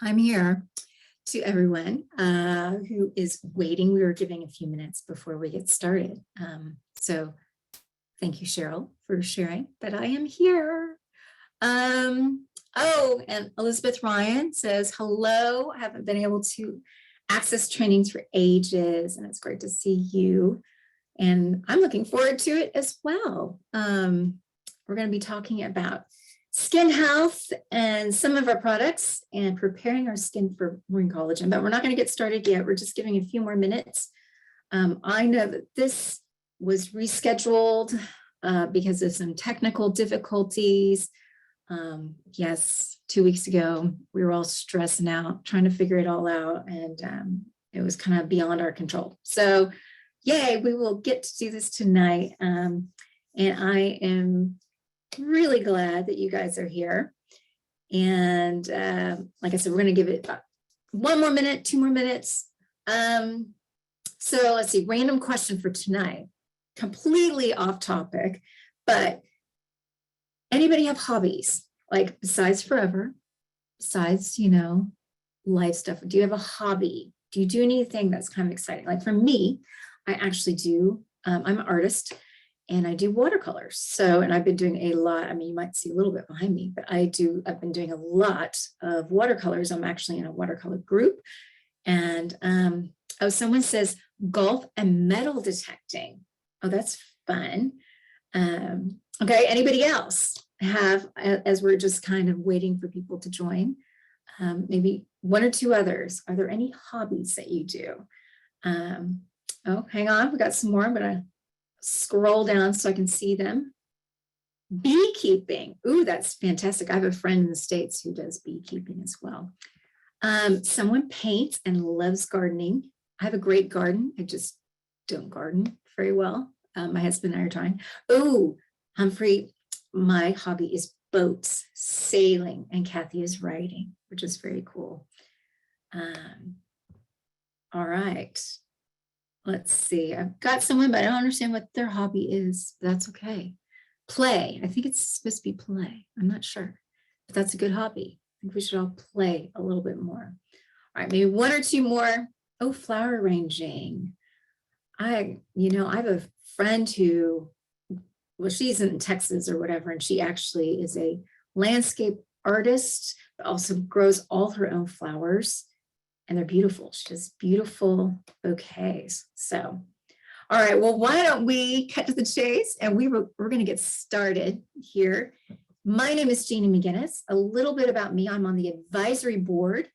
I'm here to everyone who is waiting. We were giving a few minutes before we get started. So thank you, Cheryl, for sharing that I am here. And Elizabeth Ryan says, hello. I haven't been able to access trainings for ages, and it's great to see you. And I'm looking forward to it as well. We're going to be talking about skin health and some of our products and preparing our skin for Marine Collagen, but we're not going to get started yet. We're just giving a few more minutes. I know that this was rescheduled because of some technical difficulties. Yes, 2 weeks ago, we were all stressing out, trying to figure it all out, and it was kind of beyond our control. So yay, we will get to do this tonight. And I am really glad that you guys are here. And like I said, we're going to give it about 1 more minute, 2 more minutes. So let's see, random question for tonight, completely off topic, but anybody have hobbies? Like besides forever, besides, life stuff, do you have a hobby? Do you do anything that's kind of exciting? Like for me, I actually do. I'm an artist and I do watercolors. So, and I've been doing a lot. I mean, you might see a little bit behind me, but I've been doing a lot of watercolors. I'm actually in a watercolor group. And someone says golf and metal detecting. Oh, that's fun. Okay, anybody else have, as we're just kind of waiting for people to join, maybe 1 or 2 others. Are there any hobbies that you do? Oh, hang on, we got some more. I'm gonna scroll down so I can see them. Beekeeping. Ooh, that's fantastic. I have a friend in the States who does beekeeping as well. Someone paints and loves gardening. I have a great garden. I just don't garden very well. My husband and I are trying. Oh, Humphrey, my hobby is boats, sailing, and Kathy is writing, which is very cool. All right. Let's see. I've got someone, but I don't understand what their hobby is. That's okay. Play. I think it's supposed to be play. I'm not sure, but that's a good hobby. I think we should all play a little bit more. All right, maybe 1 or 2 more. Oh, flower arranging. I have a friend who, well, she's in Texas or whatever, and she actually is a landscape artist, but also grows all her own flowers. And they're beautiful. She does beautiful bouquets. So, all right, well, why don't we cut to the chase and we're going to get started here. My name is Jeannie McGinnis. A little bit about me. I'm on the advisory board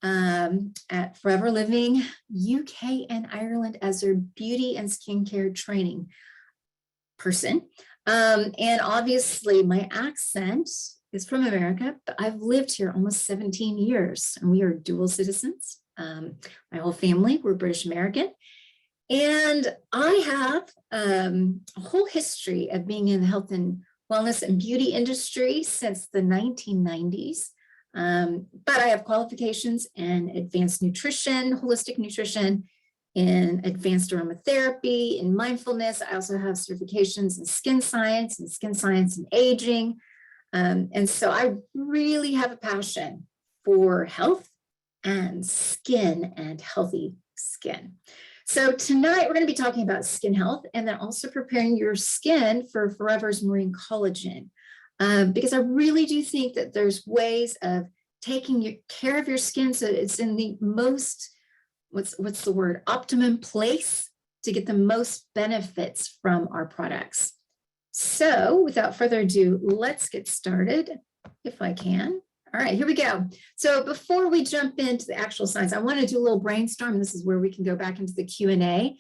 at Forever Living UK and Ireland as their beauty and skincare training person. And obviously my accent is from America, but I've lived here almost 17 years and we are dual citizens. My whole family, we're British American. And I have a whole history of being in the health and wellness and beauty industry since the 1990s. But I have qualifications in advanced nutrition, holistic nutrition, in advanced aromatherapy, in mindfulness. I also have certifications in skin science and aging. And so I really have a passion for health and skin and healthy skin. So tonight we're going to be talking about skin health and then also preparing your skin for Forever's Marine Collagen. Because I really do think that there's ways of taking care of your skin so that it's in the most, what's the word, optimum place to get the most benefits from our products. So without further ado, let's get started if I can. All right, here we go. So before we jump into the actual science, I want to do a little brainstorm. This is where we can go back into the Q&A.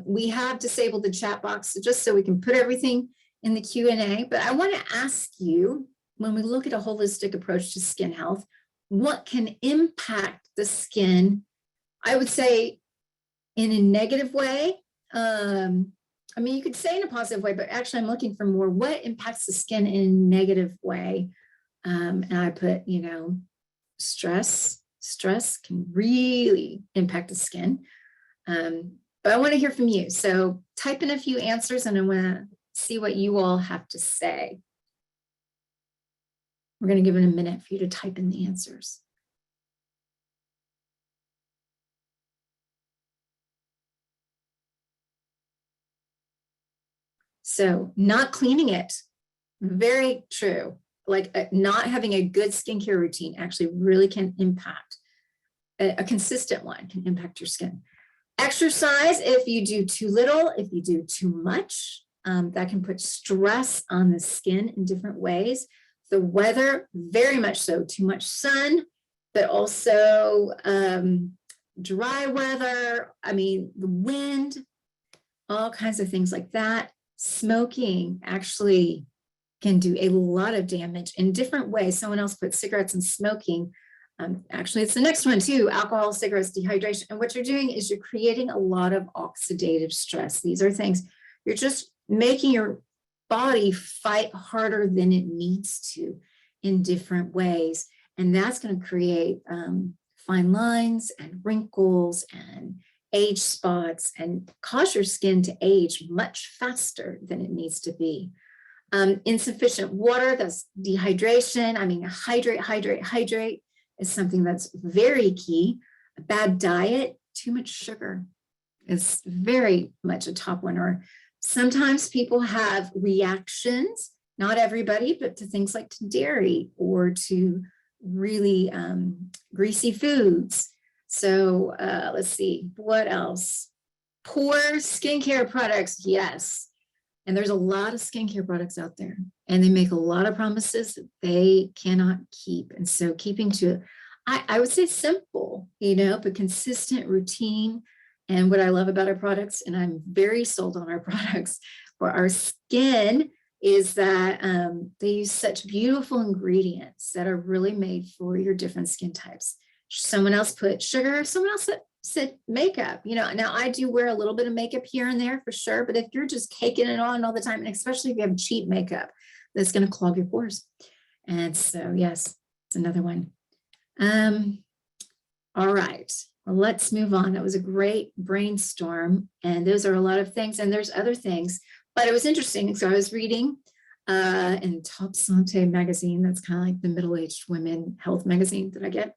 We have disabled the chat box just so we can put everything in the Q&A, but I want to ask you, when we look at a holistic approach to skin health, what can impact the skin, I would say, in a negative way? I mean, you could say in a positive way, but actually I'm looking for more, what impacts the skin in a negative way? And I put, stress can really impact the skin. But I want to hear from you. So type in a few answers and I want to see what you all have to say. We're going to give it a minute for you to type in the answers. So not cleaning it, very true. Like not having a good skincare routine actually really can impact, a consistent one can impact your skin. Exercise, if you do too little, if you do too much, that can put stress on the skin in different ways. The weather, very much so, too much sun, but also dry weather. I mean, the wind, all kinds of things like that. Smoking actually can do a lot of damage in different ways. Someone else put cigarettes and smoking. Actually, it's the next one too, alcohol, cigarettes, dehydration. And what you're doing is you're creating a lot of oxidative stress. These are things you're just making your body fight harder than it needs to in different ways. And that's going to create fine lines and wrinkles and age spots and cause your skin to age much faster than it needs to be. Insufficient water, that's dehydration. I mean, hydrate is something that's very key. A bad diet, too much sugar is very much a top one. Or sometimes people have reactions, not everybody, but to things like to dairy or to really greasy foods. So let's see, what else? Poor skincare products, yes. And there's a lot of skincare products out there, and they make a lot of promises that they cannot keep. And so keeping to, I would say simple, but consistent routine. And what I love about our products, and I'm very sold on our products for our skin, is that they use such beautiful ingredients that are really made for your different skin types. Someone else put sugar, someone else said makeup. Now I do wear a little bit of makeup here and there for sure, but if you're just taking it on all the time, and especially if you have cheap makeup, that's going to clog your pores. And so, yes, it's another one. All right, well, let's move on. That was a great brainstorm, and those are a lot of things, and there's other things, but it was interesting. So I was reading in Top Santé magazine, that's kind of like the middle-aged women health magazine that I get.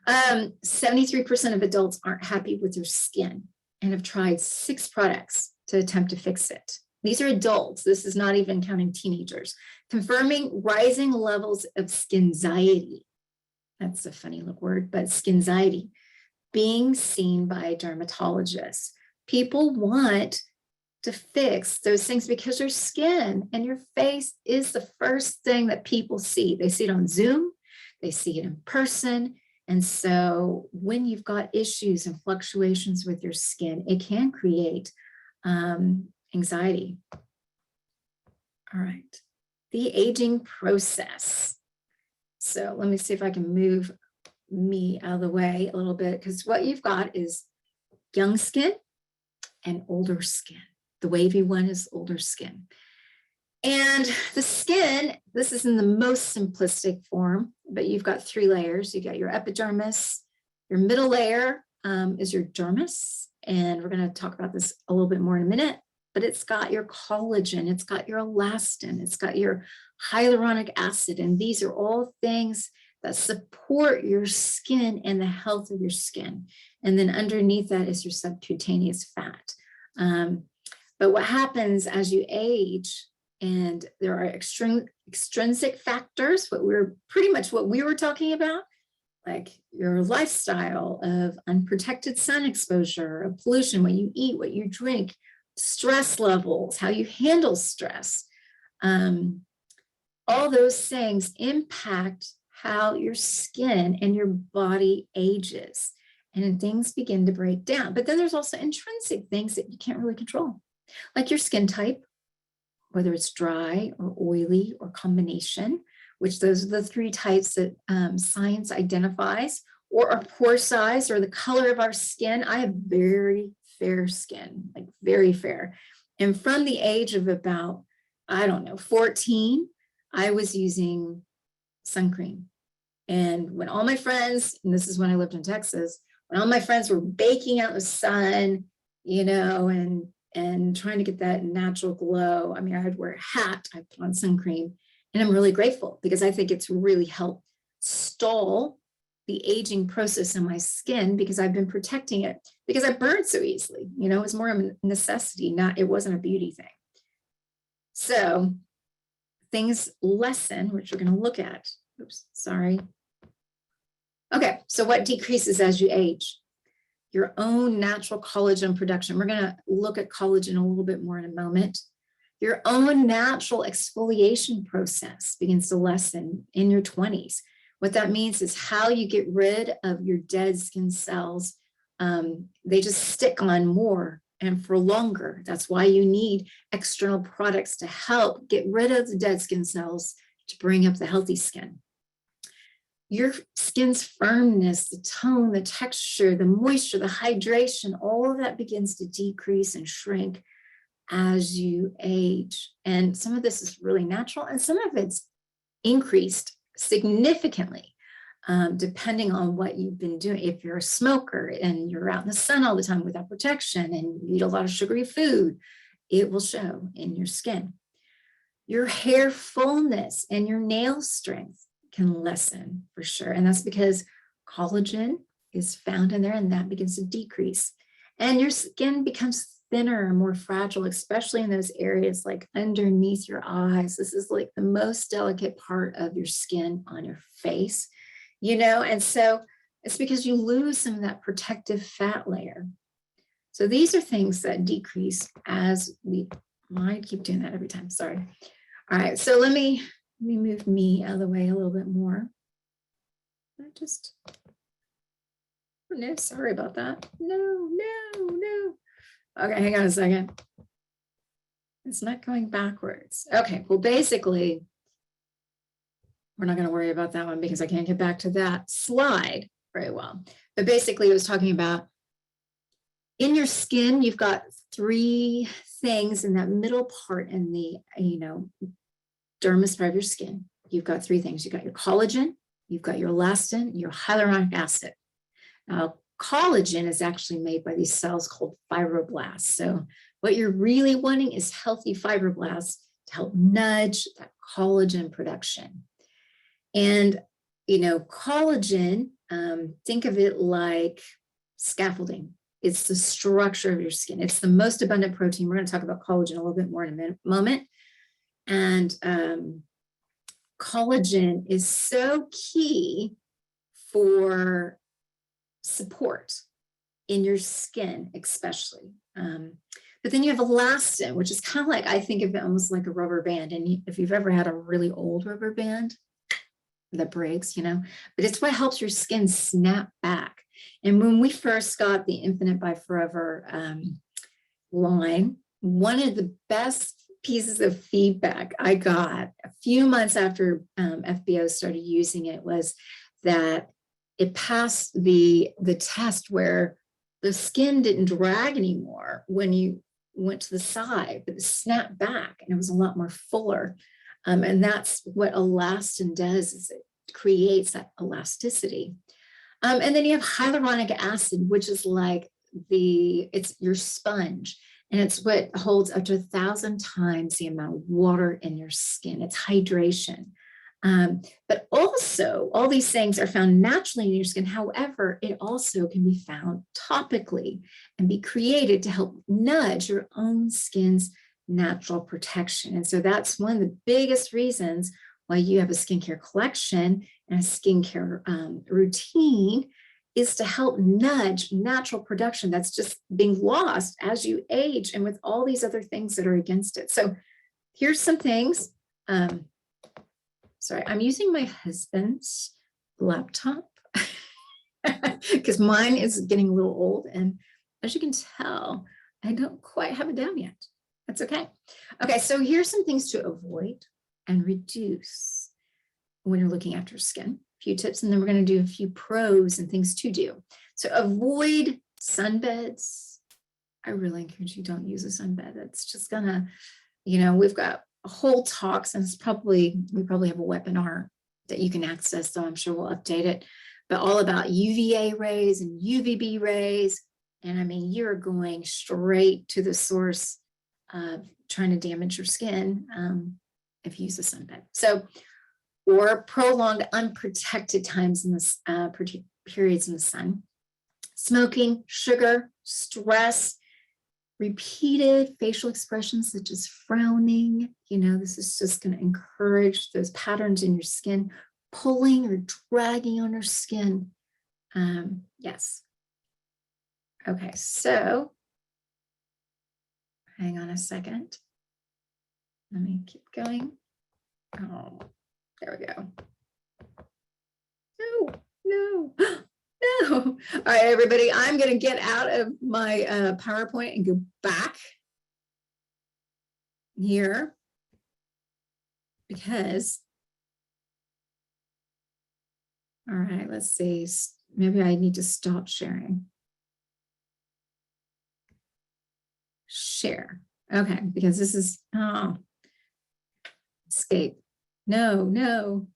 73% of adults aren't happy with their skin and have tried 6 products to attempt to fix it. These are adults. This is not even counting teenagers. Confirming rising levels of skinxiety. That's a funny word, but skinxiety being seen by dermatologists. People want to fix those things because your skin and your face is the first thing that people see. They see it on Zoom, they see it in person. And so when you've got issues and fluctuations with your skin, it can create anxiety. All right, the aging process. So let me see if I can move me out of the way a little bit, because what you've got is young skin and older skin. The wavy one is older skin. And the skin, this is in the most simplistic form, but you've got 3 layers. You got your epidermis, your middle layer is your dermis. And we're going to talk about this a little bit more in a minute, but it's got your collagen, it's got your elastin, it's got your hyaluronic acid. And these are all things that support your skin and the health of your skin. And then underneath that is your subcutaneous fat. But what happens as you age, and there are extrinsic factors, what we were talking about, like your lifestyle of unprotected sun exposure, of pollution, what you eat, what you drink, stress levels, how you handle stress. All those things impact how your skin and your body ages, and things begin to break down. But then there's also intrinsic things that you can't really control, like your skin type, whether it's dry or oily or combination, which those are the 3 types that science identifies, or our pore size or the color of our skin. I have very fair skin, like very fair. And from the age of about, 14, I was using sun cream. And when all my friends, and this is when I lived in Texas, when all my friends were baking out in the sun, and trying to get that natural glow. I mean, I'd wear a hat, I put on sun cream, and I'm really grateful because I think it's really helped stall the aging process in my skin, because I've been protecting it because I burned so easily. It was more of a necessity, it wasn't a beauty thing. So things lessen, which we're going to look at. Oops, sorry. Okay, so what decreases as you age? Your own natural collagen production. We're going to look at collagen a little bit more in a moment. Your own natural exfoliation process begins to lessen in your 20s. What that means is how you get rid of your dead skin cells. They just stick on more and for longer. That's why you need external products to help get rid of the dead skin cells to bring up the healthy skin. Your skin's firmness, the tone, the texture, the moisture, the hydration, all of that begins to decrease and shrink as you age. And some of this is really natural and some of it's increased significantly, depending on what you've been doing. If you're a smoker and you're out in the sun all the time without protection and you eat a lot of sugary food, it will show in your skin. Your hair fullness and your nail strength can lessen for sure. And that's because collagen is found in there and that begins to decrease. And your skin becomes thinner and more fragile, especially in those areas like underneath your eyes. This is like the most delicate part of your skin on your face, and so it's because you lose some of that protective fat layer. So these are things that decrease as I keep doing that every time, sorry. All right, so let me move me out of the way a little bit more. No, sorry about that. No. Okay, hang on a second. It's not going backwards. Okay, well, basically, we're not going to worry about that one because I can't get back to that slide very well. But basically, it was talking about in your skin, you've got three things in that middle part in the, dermis part of your skin. You've got three things. You've got your collagen, you've got your elastin, your hyaluronic acid. Now, collagen is actually made by these cells called fibroblasts. So what you're really wanting is healthy fibroblasts to help nudge that collagen production. And, collagen, think of it like scaffolding. It's the structure of your skin. It's the most abundant protein. We're going to talk about collagen a little bit more in a moment. And collagen is so key for support in your skin, especially. But then you have elastin, which is kind of like, I think of it almost like a rubber band. And if you've ever had a really old rubber band that breaks, but it's what helps your skin snap back. And when we first got the Infinite by Forever line, one of the best pieces of feedback I got a few months after FBO started using it was that it passed the test where the skin didn't drag anymore when you went to the side, but it snapped back and it was a lot more fuller. And that's what elastin does, is it creates that elasticity. And then you have hyaluronic acid, which is like it's your sponge. And it's what holds up to 1,000 times the amount of water in your skin. It's hydration. But also, all these things are found naturally in your skin. However, it also can be found topically and be created to help nudge your own skin's natural protection. And so that's one of the biggest reasons why you have a skincare collection and a skincare routine, is to help nudge natural production that's just being lost as you age and with all these other things that are against it. So here's some things. Sorry, I'm using my husband's laptop because mine is getting a little old. And as you can tell, I don't quite have it down yet. That's okay. Okay, so here's some things to avoid and reduce when you're looking after your skin. A few tips, and then we're going to do a few pros and things to do. So avoid sunbeds. I really encourage you, don't use a sunbed. It's just gonna, we've got a whole talks, and we probably have a webinar that you can access, so I'm sure we'll update it, but all about UVA rays and UVB rays. And I mean, you're going straight to the source of trying to damage your skin if you use a sunbed. So, or prolonged unprotected times in this periods in the sun. Smoking, sugar, stress, repeated facial expressions such as frowning. You know, this is just going to encourage those patterns in your skin, pulling or dragging on your skin. Yes. Okay, so hang on a second. Let me keep going. Oh, there we go. No, no, no. All right, everybody, I'm going to get out of my PowerPoint and go back here because, all right, let's see. Maybe I need to stop sharing. Share. Okay, because this is, oh, escape. No, no.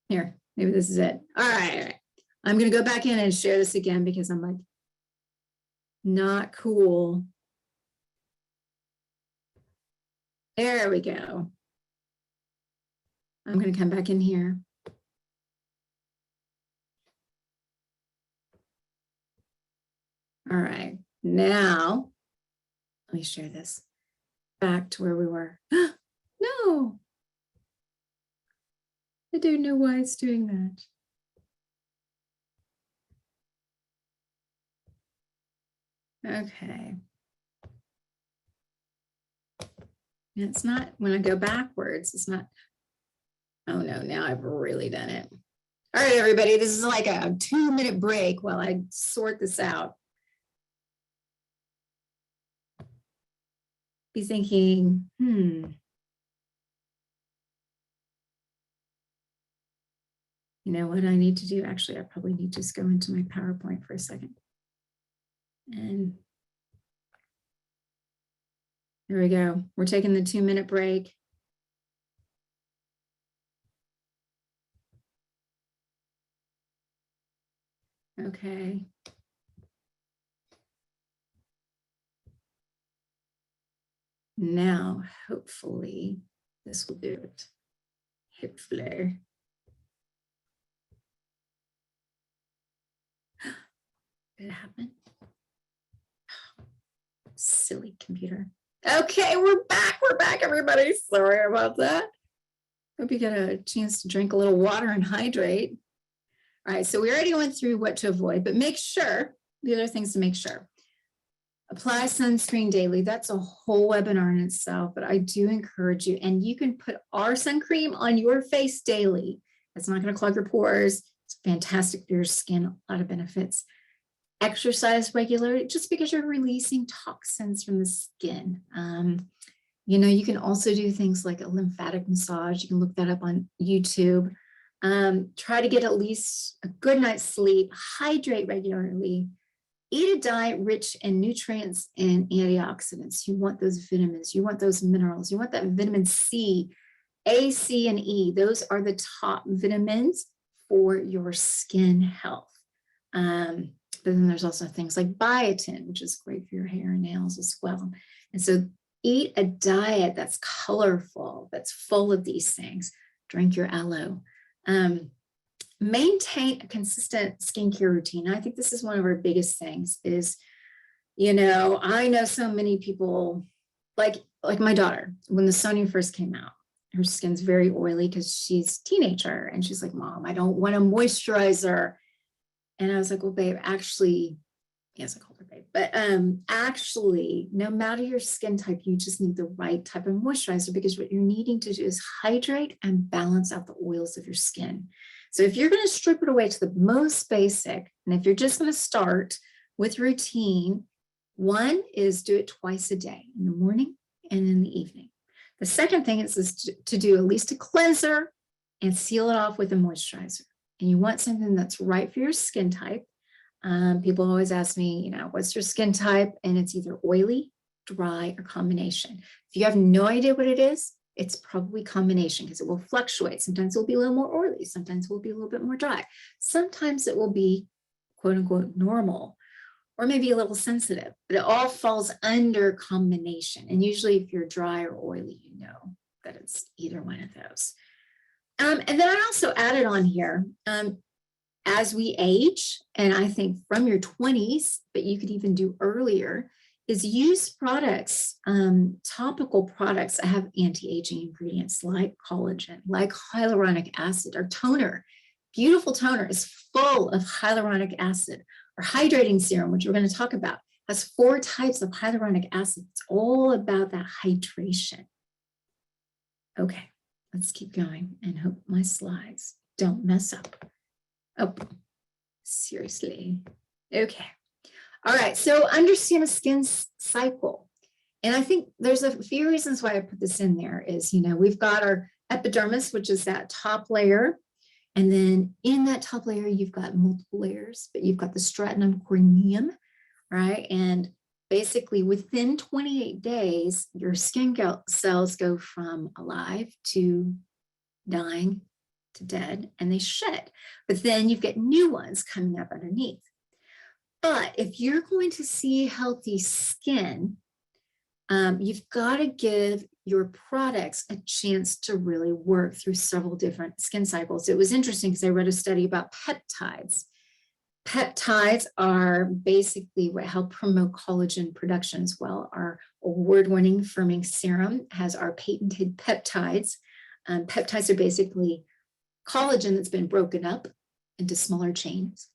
Here, maybe this is it. All right, all right. I'm going to go back in and share this again because I'm like, not cool. There we go. I'm going to come back in here. All right, now let me share this back to where we were. No, I don't know why it's doing that. Okay. It's not, when I go backwards, it's not, oh no, now I've really done it. All right, everybody, this is like a 2-minute break while I sort this out. Be thinking, you know what I need to do? Actually, I probably need to just go into my PowerPoint for a second. And there we go. We're taking the 2-minute break. Okay. Now, hopefully, this will do it. Hopefully. Did it happen? Silly computer. Okay, we're back, everybody. Sorry about that. Hope you get a chance to drink a little water and hydrate. All right, so we already went through what to avoid, but make sure, the other things to make sure. Apply sunscreen daily. That's a whole webinar in itself, but I do encourage you, and you can put our sun cream on your face daily. It's not going to clog your pores. It's fantastic for your skin, a lot of benefits. Exercise regularly, just because you're releasing toxins from the skin. You know, you can also do things like a lymphatic massage. You can look that up on YouTube. Try to get at least a good night's sleep, hydrate regularly, eat a diet rich in nutrients and antioxidants. You want those vitamins, you want those minerals, you want that vitamin C, A, C, and E. Those are the top vitamins for your skin health. But then there's also things like biotin, which is great for your hair and nails as well. And so eat a diet that's colorful, that's full of these things. Drink your aloe. Maintain a consistent skincare routine. I think this is one of our biggest things is, you know, I know so many people, like my daughter, when the Sony first came out, her skin's very oily because she's a teenager. And she's like, Mom, I don't want a moisturizer. And I was like, well, babe, actually, yes, I called her babe, but actually, no matter your skin type, you just need the right type of moisturizer because what you're needing to do is hydrate and balance out the oils of your skin. So if you're going to strip it away to the most basic, and if you're just going to start with routine, one is do it twice a day, in the morning and in the evening. The second thing is to do at least a cleanser and seal it off with a moisturizer. And you want something that's right for your skin type. People always ask me, you know, what's your skin type? And it's either oily, dry, or combination. If you have no idea what it is, it's probably combination because it will fluctuate. Sometimes it will be a little more oily. Sometimes it will be a little bit more dry. Sometimes it will be quote unquote normal or maybe a little sensitive, but it all falls under combination. And usually if you're dry or oily, you know that it's either one of those. And then I also added on here, as we age, and I think from your 20s, but you could even do earlier, is use products, topical products that have anti-aging ingredients like collagen, like hyaluronic acid. Our toner, beautiful toner, is full of hyaluronic acid. Our hydrating serum, which we're going to talk about, has 4 types of hyaluronic acid. It's all about that hydration. Okay, let's keep going and hope my slides don't mess up. Oh, seriously. Okay. All right. So understand a skin cycle. And I think there's a few reasons why I put this in there is, we've got our epidermis, which is that top layer. And then in that top layer, you've got multiple layers, but you've got the stratum corneum, right? And basically within 28 days, your skin cells go from alive to dying to dead, and they shed. But then you've got new ones coming up underneath. But if you're going to see healthy skin, you've got to give your products a chance to really work through several different skin cycles. It was interesting because I read a study about peptides. Peptides are basically what help promote collagen production as well. Our award-winning firming serum has our patented peptides. Peptides are basically collagen that's been broken up into smaller chains.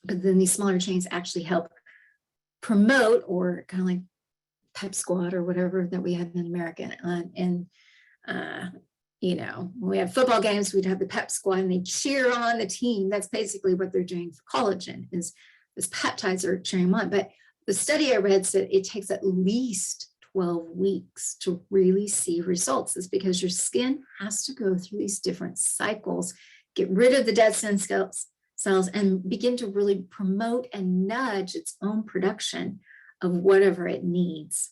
But then these smaller chains actually help promote, or kind of like Pep Squad or whatever that we had in America. And when we have football games, we'd have the Pep Squad and they cheer on the team. That's basically what they're doing for collagen, is peptides are cheering them on. But the study I read said it takes at least 12 weeks to really see results. It's because your skin has to go through these different cycles, get rid of the dead skin cells, and begin to really promote and nudge its own production of whatever it needs.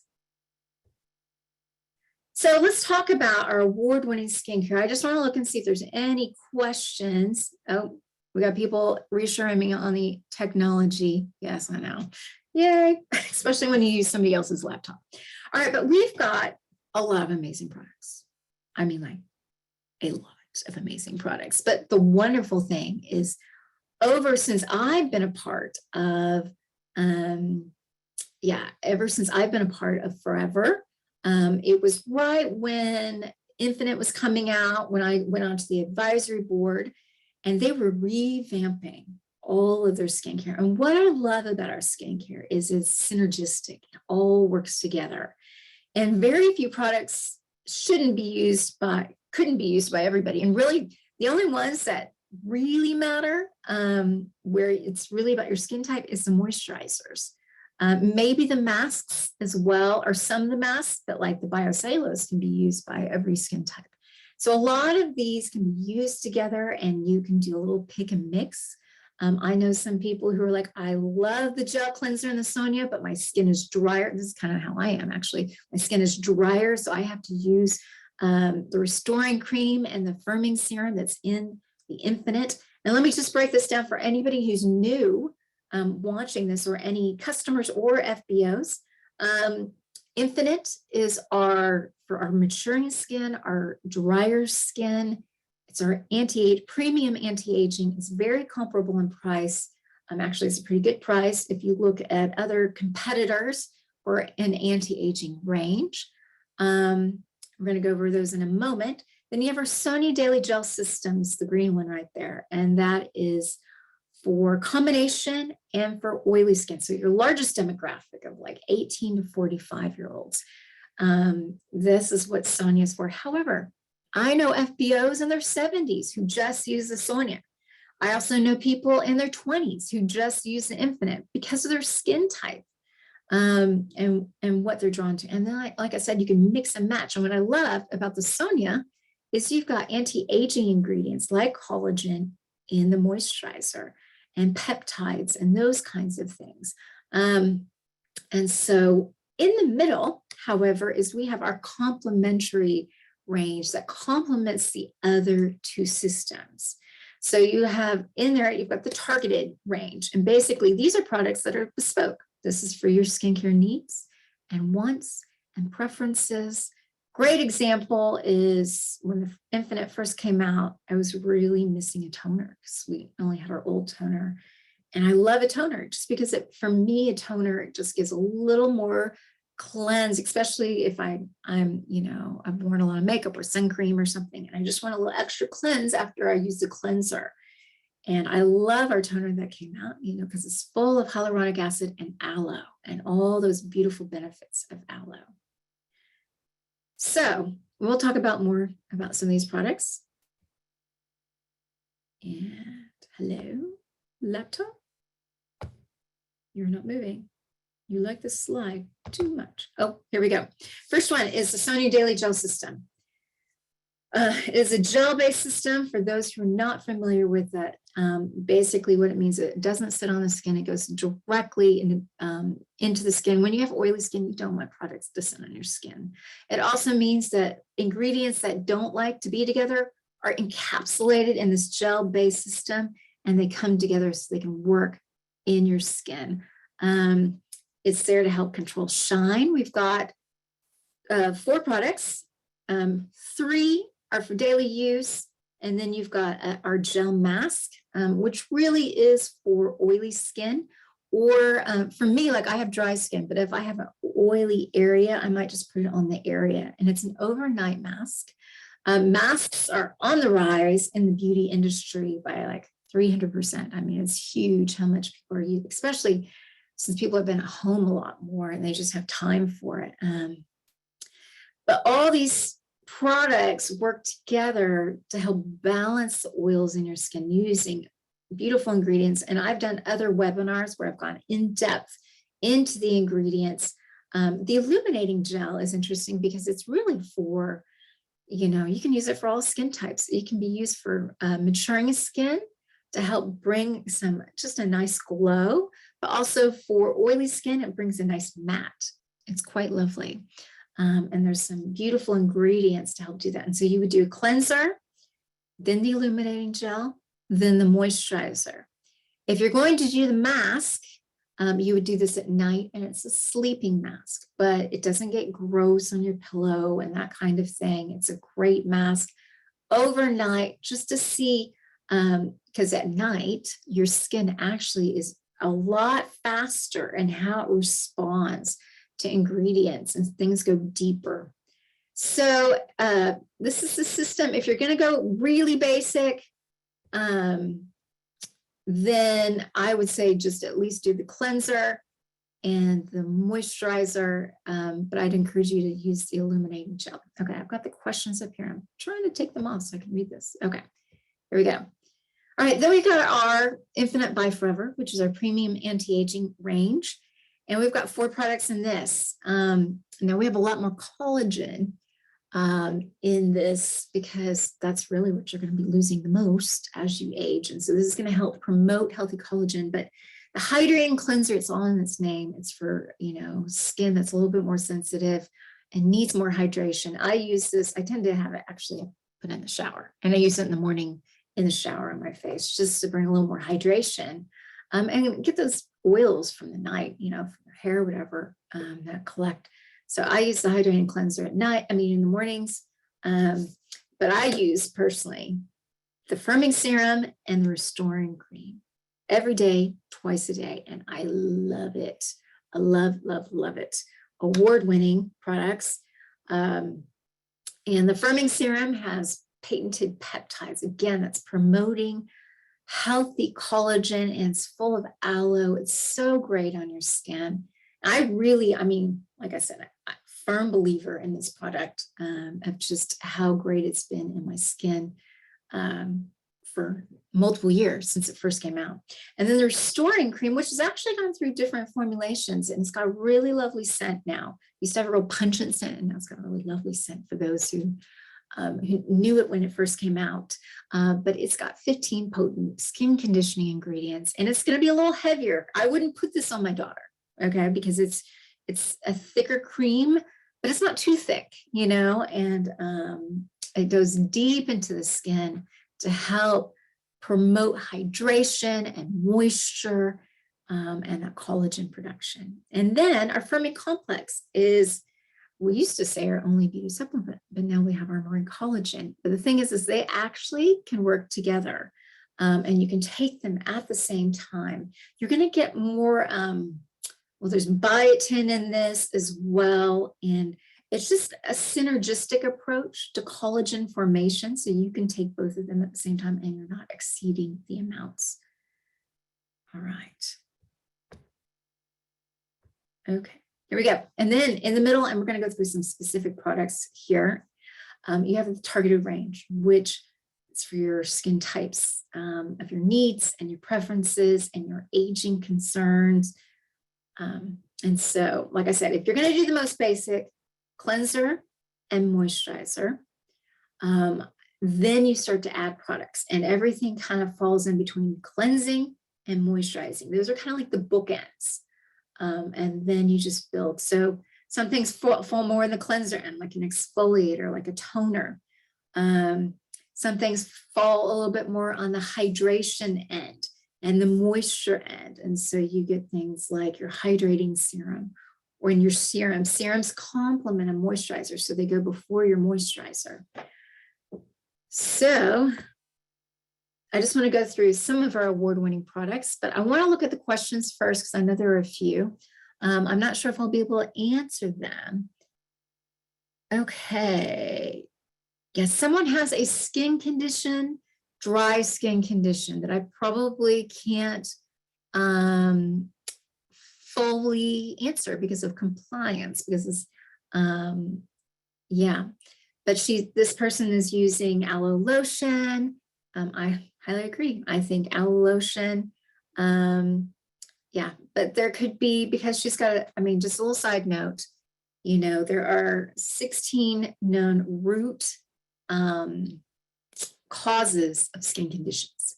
So let's talk about our award-winning skincare. I just want to look and see if there's any questions. Oh, we got people reassuring me on the technology. Yes, I know. Yay, especially when you use somebody else's laptop. All right, but we've got a lot of amazing products. I mean, like a lot of amazing products. But the wonderful thing is, since I've been a part of, ever since I've been a part of Forever, it was right when Infinite was coming out, when I went onto the advisory board, and they were revamping all of their skincare. And what I love about our skincare is it's synergistic. It all works together. And very few products couldn't be used by everybody. And really, the only ones that really matter, where it's really about your skin type, is the moisturizers. Maybe the masks as well, or some of the masks, but like the biocellulose can be used by every skin type. So a lot of these can be used together, and you can do a little pick and mix. I know some people who are like, I love the gel cleanser and the Sonia, but my skin is drier. This is kind of how I am, actually. My skin is drier, so I have to use the restoring cream and the firming serum that's in the Infinite. And let me just break this down for anybody who's new watching this, or any customers or FBOs. Infinite is for our maturing skin, our drier skin. It's our premium anti-aging. It's very comparable in price. Actually, it's a pretty good price if you look at other competitors for an anti-aging range. We're going to go over those in a moment. Then you have our Sonia Daily Gel Systems, the green one right there. And that is for combination and for oily skin. So your largest demographic of like 18 to 45-year-olds. This is what Sonia is for. However, I know FBOs in their 70s who just use the Sonia. I also know people in their 20s who just use the Infinite because of their skin type, and what they're drawn to. And then, like I said, you can mix and match. And what I love about the Sonia is you've got anti-aging ingredients like collagen in the moisturizer, and peptides and those kinds of things. And so in the middle, however, is we have our complementary range that complements the other two systems. So you have in there, you've got the targeted range. And basically, these are products that are bespoke. This is for your skincare needs and wants and preferences. Great example is when the Infinite first came out, I was really missing a toner because we only had our old toner. And I love a toner just because for me, a toner, it just gives a little more cleanse, especially if I'm, I've worn a lot of makeup or sun cream or something, and I just want a little extra cleanse after I use the cleanser. And I love our toner that came out, because it's full of hyaluronic acid and aloe and all those beautiful benefits of aloe. So we'll talk more about some of these products. And hello, laptop. You're not moving. You like this slide too much. Oh, here we go. First one is the Sonia Daily Gel System. It is a gel-based system. For those who are not familiar with it, basically what it means, it doesn't sit on the skin. It goes directly into the skin. When you have oily skin, you don't want products to sit on your skin. It also means that ingredients that don't like to be together are encapsulated in this gel-based system, and they come together so they can work in your skin. It's there to help control shine. We've got 4 products. 3 are for daily use. And then you've got our gel mask, which really is for oily skin. Or for me, like I have dry skin, but if I have an oily area, I might just put it on the area. And it's an overnight mask. Masks are on the rise in the beauty industry by like 300%. I mean, it's huge how much people are using, especially since people have been at home a lot more and they just have time for it. But all these products work together to help balance the oils in your skin using beautiful ingredients. And I've done other webinars where I've gone in depth into the ingredients. The illuminating gel is interesting because it's really for, you can use it for all skin types. It can be used for maturing skin to help bring just a nice glow, but also for oily skin, it brings a nice matte. It's quite lovely. And there's some beautiful ingredients to help do that. And so you would do a cleanser, then the illuminating gel, then the moisturizer. If you're going to do the mask, you would do this at night, and it's a sleeping mask, but it doesn't get gross on your pillow and that kind of thing. It's a great mask overnight just to see, because at night, your skin actually is a lot faster in how it responds to ingredients, and things go deeper. So this is the system. If you're going to go really basic, then I would say just at least do the cleanser and the moisturizer, but I'd encourage you to use the illuminating gel. Okay, I've got the questions up here. I'm trying to take them off so I can read this. Okay, here we go. All right, then we got our Infinite by Forever, which is our premium anti-aging range. And we've got 4 products in this. Now we have a lot more collagen in this because that's really what you're going to be losing the most as you age. And so this is going to help promote healthy collagen. But the hydrating cleanser, it's all in its name. It's for, skin that's a little bit more sensitive and needs more hydration. I use this. I tend to have it actually put in the shower. And I use it in the morning in the shower on my face just to bring a little more hydration and get those oils from the night, from your hair, whatever, that collect. So I use the hydrating cleanser at night, in the mornings, but I use personally the firming serum and the restoring cream every day, twice a day. And I love it. I love, love, love it. Award-winning products. And the firming serum has patented peptides. Again, that's promoting healthy collagen, and it's full of aloe. It's so great on your skin. I really, like I said, I'm a firm believer in this product of just how great it's been in my skin for multiple years since it first came out. And then the restoring cream, which has actually gone through different formulations, and it's got a really lovely scent now. It used to have a real pungent scent, and now it's got a really lovely scent for those who knew it when it first came out. But it's got 15 potent skin conditioning ingredients, and it's going to be a little heavier. I wouldn't put this on my daughter, okay, because it's a thicker cream, but it's not too thick, and it goes deep into the skin to help promote hydration and moisture and that collagen production. And then our firming complex is we used to say our only beauty supplement, but now we have our Marine Collagen. But the thing is they actually can work together, and you can take them at the same time. You're going to get more, well, there's biotin in this as well. And it's just a synergistic approach to collagen formation. So you can take both of them at the same time and you're not exceeding the amounts. All right. Okay, here we go. And then in the middle, and we're going to go through some specific products here. You have the targeted range, which is for your skin types, of your needs and your preferences and your aging concerns. And so, like I said, if you're going to do the most basic cleanser and moisturizer, then you start to add products, and everything kind of falls in between cleansing and moisturizing. Those are kind of like the bookends. And then you just build. So some things fall more in the cleanser end, like an exfoliator, like a toner. Some things fall a little bit more on the hydration end and the moisture end. And so you get things like your hydrating serum or in your serum. Serums complement a moisturizer, so they go before your moisturizer. So I just want to go through some of our award-winning products, but I want to look at the questions first because I know there are a few. I'm not sure if I'll be able to answer them. Okay. Yes, someone has a skin condition, dry skin condition that I probably can't fully answer because of compliance, because it's, yeah. But this person is using aloe lotion. I highly agree. I think aloe lotion, yeah, but there could be, because she's got, I mean, just a little side note, you know, there are 16 known root causes of skin conditions.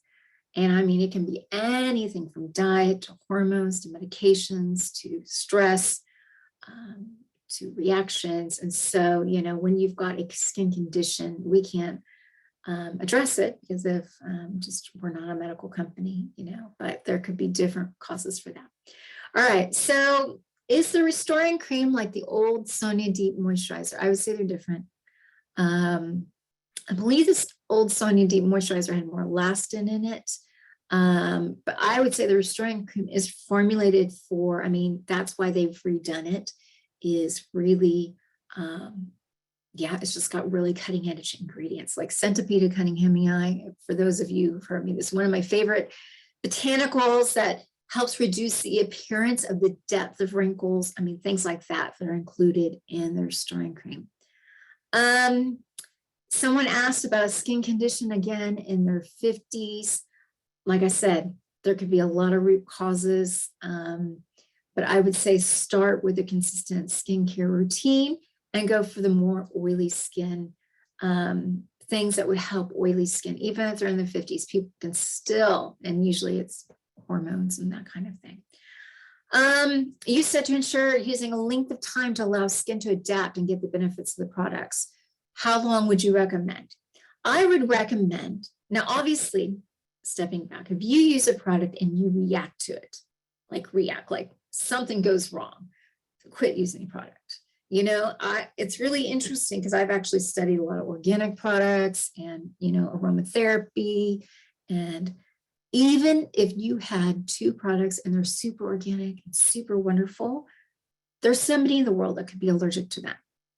And I mean, it can be anything from diet to hormones to medications to stress, to reactions. And so, you know, when you've got a skin condition, we can't address it because of just we're not a medical company, you know, but there could be different causes for that. All right, so is the restoring cream like the old Sonia Deep Moisturizer? I would say they're different. I believe this old Sonia Deep Moisturizer had more elastin in it, but I would say the restoring cream is formulated for, I mean, that's why they've redone it, is really, yeah, it's just got really cutting edge ingredients like Centipede Cunninghami. For those of you who've heard me, this is one of my favorite botanicals that helps reduce the appearance of the depth of wrinkles. I mean, things like that that are included in the restoring cream. Someone asked about a skin condition again in their 50s. Like I said, there could be a lot of root causes, but I would say start with a consistent skincare routine and go for the more oily skin, things that would help oily skin. Even if they're in their 50s, people can still, and usually it's hormones and that kind of thing. You said to ensure using a length of time to allow skin to adapt and get the benefits of the products. How long would you recommend? I would recommend, now obviously, stepping back, if you use a product and you react to it, like something goes wrong, quit using the product. You know, it's really interesting because I've actually studied a lot of organic products and, you know, aromatherapy. And even if you had 2 products and they're super organic and super wonderful, there's somebody in the world that could be allergic to them.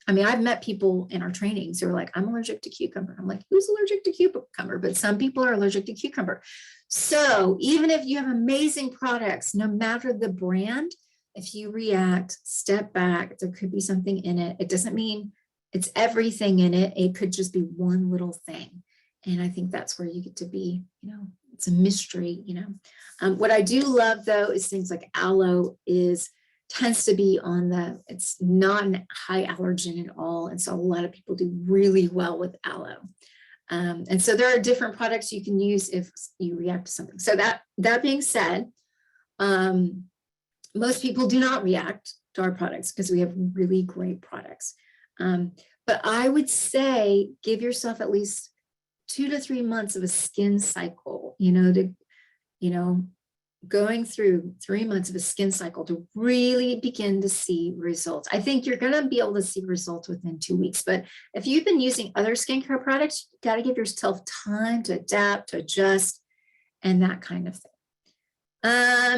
I mean, I've met people in our trainings who are like, I'm allergic to cucumber. I'm like, who's allergic to cucumber? But some people are allergic to cucumber. So even if you have amazing products, no matter the brand, if you react, step back, there could be something in it. It doesn't mean it's everything in it. It could just be one little thing. And I think that's where you get to be, you know, it's a mystery, you know. What I do love though, is things like aloe tends to be on it's not a high allergen at all. And so a lot of people do really well with aloe. And so there are different products you can use if you react to something. So that being said, most people do not react to our products because we have really great products. But I would say give yourself at least 2 to 3 months of a skin cycle, you know, to, you know, going through 3 months of a skin cycle to really begin to see results. I think you're going to be able to see results within 2 weeks. But if you've been using other skincare products, you got to give yourself time to adapt, to adjust, and that kind of thing.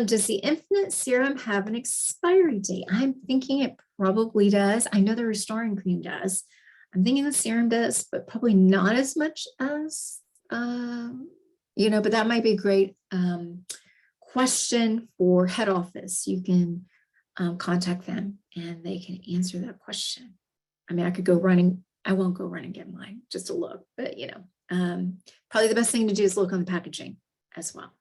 Does the Infinite Serum have an expiry date? I'm thinking it probably does. I know the Restoring Cream does. I'm thinking the serum does, but probably not as much as, but that might be a great question for head office. You can contact them and they can answer that question. I mean, I could go running. I won't go run and get mine just to look, but probably the best thing to do is look on the packaging as well.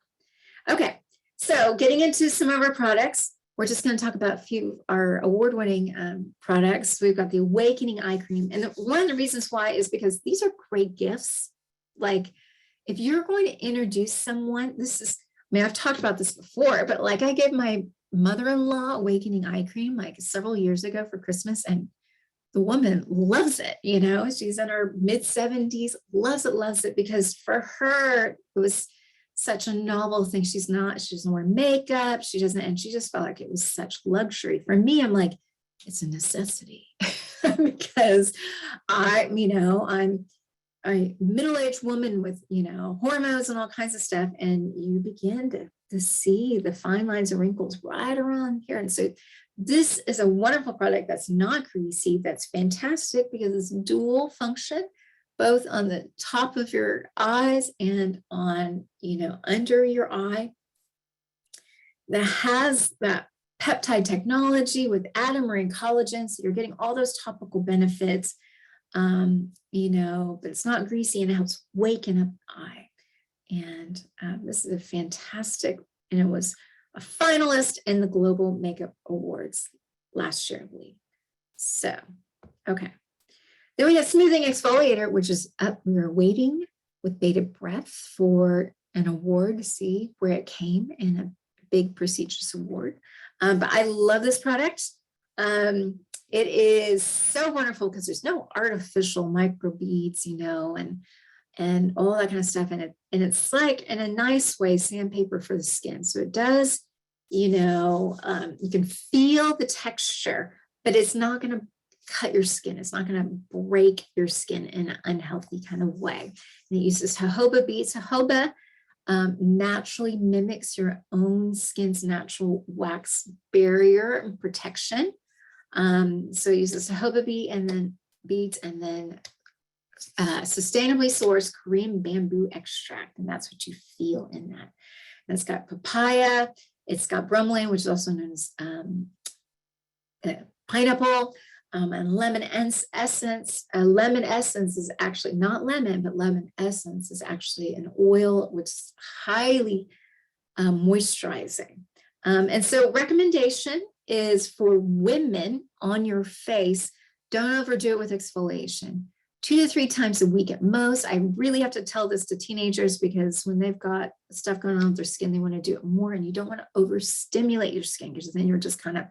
Okay. So getting into some of our products, we're just going to talk about a few of our award-winning products. We've got the Awakening Eye Cream. And one of the reasons why is because these are great gifts. Like if you're going to introduce someone, I've talked about this before, but like I gave my mother-in-law Awakening Eye Cream like several years ago for Christmas, and the woman loves it. She's in her mid-70s, loves it because for her, it was such a novel thing. She doesn't wear makeup. And she just felt like it was such luxury. For me, I'm like, it's a necessity because I'm a middle-aged woman with, hormones and all kinds of stuff. And you begin to see the fine lines and wrinkles right around here. And so this is a wonderful product that's not greasy. That's fantastic because it's dual function, both on the top of your eyes and on, under your eye. That has that peptide technology with added marine collagen. So you're getting all those topical benefits, but it's not greasy and it helps waken up the eye. And this is a fantastic, and it was a finalist in the Global Makeup Awards last year, I believe. So, okay. Then we have Smoothing Exfoliator, which is up. We were waiting with bated breath for an award to see where it came in a big prestigious award. But I love this product. It is so wonderful because there's no artificial microbeads, and all that kind of stuff in it. And it's like in a nice way, sandpaper for the skin. So it does, you can feel the texture, but it's not going to cut your skin. It's not going to break your skin in an unhealthy kind of way. And it uses jojoba beads. Jojoba naturally mimics your own skin's natural wax barrier and protection. So it uses jojoba beads and then sustainably sourced Korean bamboo extract. And that's what you feel in that. And it's got papaya. It's got bromelain, which is also known as pineapple. And lemon essence. Lemon essence is actually not lemon, but lemon essence is actually an oil which is highly moisturizing. And so recommendation is for women on your face, don't overdo it with exfoliation. 2 to 3 times a week at most. I really have to tell this to teenagers because when they've got stuff going on with their skin, they want to do it more, and you don't want to overstimulate your skin because then you're just kind of,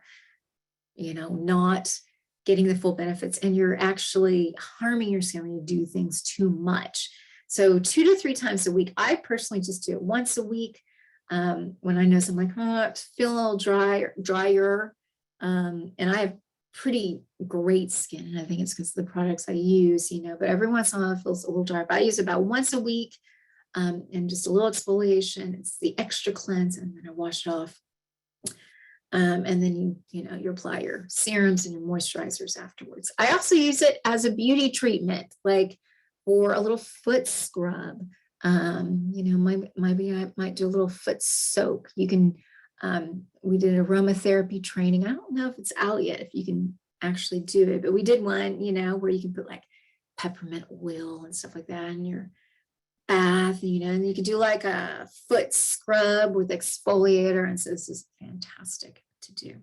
not getting the full benefits, and you're actually harming your skin when you do things too much. So 2 to 3 times a week. I personally just do it once a week when I know something like, I feel a little drier. And I have pretty great skin, and I think it's because of the products I use, but every once in a while it feels a little dry. But I use it about once a week and just a little exfoliation. It's the extra cleanse, and then I wash it off. And then you apply your serums and your moisturizers afterwards. I also use it as a beauty treatment, like for a little foot scrub. Maybe I might do a little foot soak. You can, we did aromatherapy training. I don't know if it's out yet, if you can actually do it, but we did one, where you can put like peppermint oil and stuff like that in your bath, and you can do like a foot scrub with exfoliator. And so this is fantastic to do.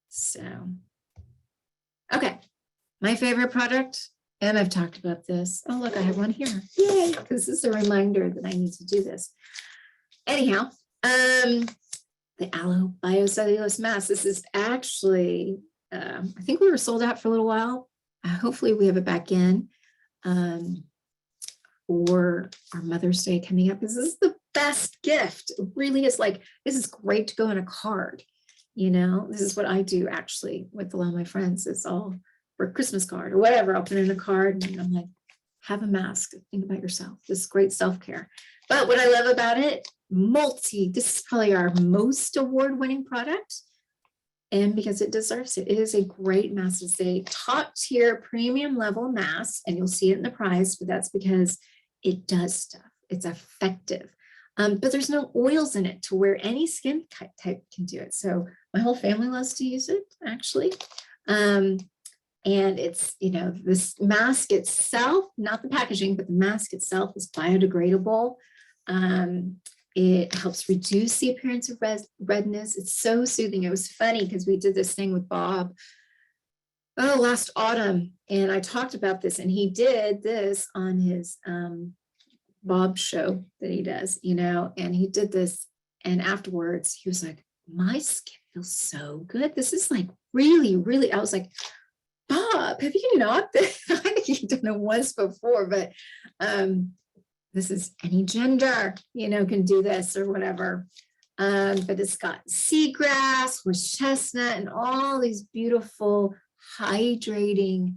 So, okay. My favorite product, and I've talked about this. Oh, look, I have one here. Yay, because this is a reminder that I need to do this. Anyhow, the Aloe Biocellulose Mask. This is actually, I think we were sold out for a little while. Hopefully we have it back in for our Mother's Day coming up. This is the best gift. It really is. Like, this is great to go in a card. You know, this is what I do actually with a lot of my friends. It's all for a Christmas card or whatever. I'll put in a card and I'm like, have a mask. Think about yourself. This is great self-care. But what I love about it, this is probably our most award-winning product. And because it deserves it. It is a great mask. It's a top tier premium level mask, and you'll see it in the price, but that's because it does stuff. It's effective. But there's no oils in it to where any skin type can do it. So my whole family loves to use it, actually. And it's, you know, this mask itself, not the packaging, but the mask itself is biodegradable. It helps reduce the appearance of redness. It's so soothing. It was funny because we did this thing with Bob last autumn, and I talked about this, and he did this on his Bob show that he does, you know, and he did this, and afterwards he was like, my skin feels so good. This is like really, really, I was like, Bob, have you not? I think you've done it once before, but this is any gender, you know, can do this or whatever. But it's got seagrass, horse chestnut, and all these beautiful hydrating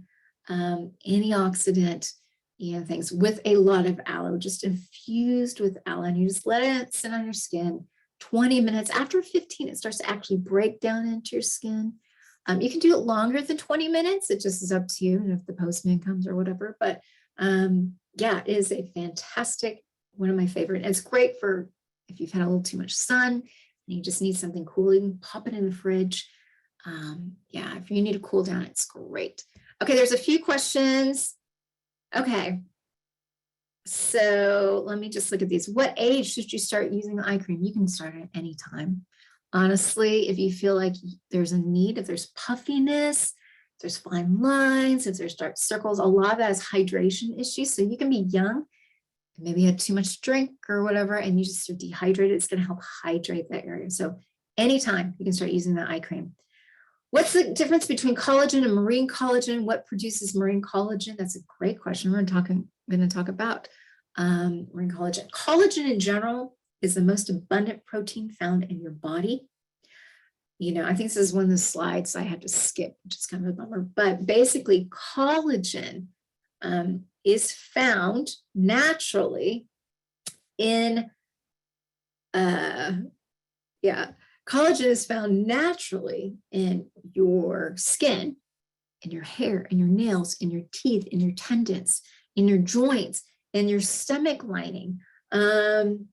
antioxidant, you know, things with a lot of aloe, just infused with aloe. And you just let it sit on your skin 20 minutes. After 15, it starts to actually break down into your skin. You can do it longer than 20 minutes. It just is up to you and if the postman comes or whatever. But yeah, it is a fantastic, one of my favorite. It's great for if you've had a little too much sun and you just need something cooling, pop it in the fridge. Yeah, if you need to cool down, it's great. Okay, there's a few questions. Okay, so let me just look at these. What age should you start using eye cream? You can start at any time. Honestly, if you feel like there's a need, if there's puffiness, if there's fine lines, if there's dark circles, a lot of that is hydration issues. So you can be young, maybe had too much drink or whatever, and you just are dehydrated. It's going to help hydrate that area. So anytime you can start using that eye cream. What's the difference between collagen and marine collagen? What produces marine collagen? That's a great question. We're going to talk about marine collagen. Collagen in general is the most abundant protein found in your body. You know, I think this is one of the slides I had to skip, which is kind of a bummer. But basically, collagen is found naturally in, collagen is found naturally in your skin, in your hair, in your nails, in your teeth, in your tendons, in your joints, in your stomach lining, in